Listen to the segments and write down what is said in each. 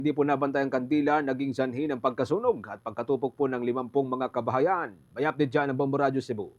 Hindi po nabantay ang kandila, naging sanhi ng pagkasunog at pagkatupok po ng 50 mga kabahayan. May update dyan ang Bombo Radio Cebu.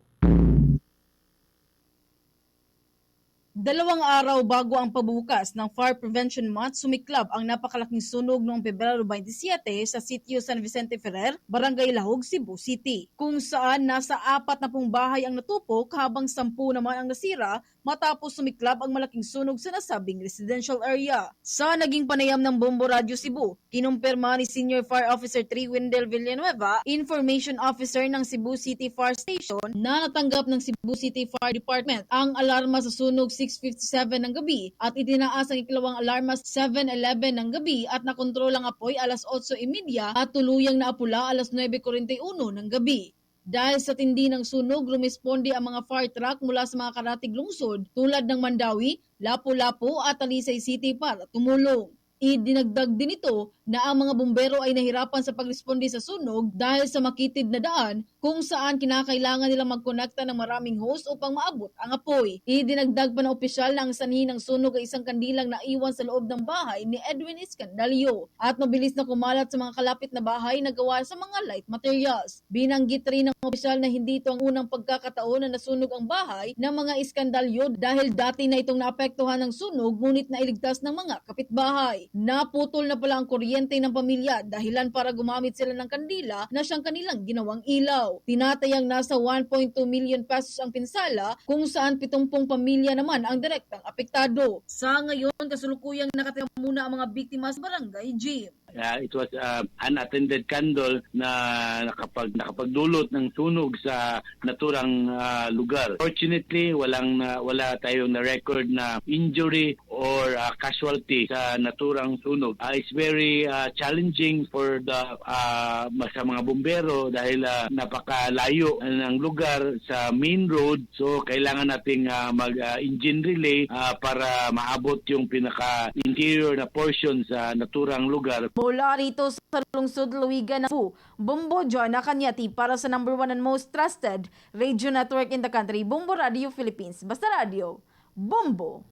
2 araw bago ang pabukas ng Fire Prevention Month, sumiklab ang napakalaking sunog noong Pebrero 27 sa sitio San Vicente Ferrer, Barangay Lahog, Cebu City, kung saan nasa 40 bahay ang natupok habang 10 naman ang nasira matapos sumiklab ang malaking sunog sa nasabing residential area. Sa naging panayam ng Bombo Radio Cebu, kinumpirma ni Senior Fire Officer 3 Wendell Villanueva, Information Officer ng Cebu City Fire Station, na natanggap ng Cebu City Fire Department ang alarma sa sunog 6:57 ng gabi at itinaas ang ikalawang alarma 7:11 ng gabi at nakontrol ang apoy alas 8:30 at tuluyang naapula alas 9:41 ng gabi. Dahil sa tindi ng sunog, rumisponde ang mga fire truck mula sa mga karatig lungsod tulad ng Mandawi, Lapu-Lapu at Talisay City para tumulong. Idinagdag din ito na ang mga bumbero ay nahirapan sa pagresponde sa sunog dahil sa makitid na daan kung saan kinakailangan nilang magkonekta ng maraming hose upang maabot ang apoy. Idinagdag pa ng opisyal na ang sanhi ng sunog ay isang kandilang naiwan sa loob ng bahay ni Edwin Escandalio at mabilis na kumalat sa mga kalapit na bahay na gawa sa mga light materials. Binanggit rin ng opisyal na hindi ito ang unang pagkakataon na nasunog ang bahay ng mga Escandalio dahil dati na itong naapektuhan ng sunog ngunit nailigtas ng mga kapitbahay. Naputol na pala ang kuryente ng pamilya dahilan para gumamit sila ng kandila na siyang kanilang ginawang ilaw. Tinatayang nasa 1.2 million pesos ang pinsala kung saan 70 pamilya naman ang direktang apektado. Sa ngayon, kasulukuyang nakatira muna ang mga biktima sa barangay Jim. It was unattended candle na nakapagdulot ng sunog sa naturang lugar. Fortunately, wala tayong na-record na injury or casualty sa naturang sunog. It's very challenging for sa mga bumbero dahil napakalayo ng lugar sa main road. So kailangan nating mag-engine relay para maabot yung pinaka-interior na portion sa naturang lugar. Mula rito sa lungsod Luigan ng Cebu, Bombo John Nakanyati para sa #1 and most trusted radio network in the country, Bombo Radio Philippines. Basta Radio, Bombo!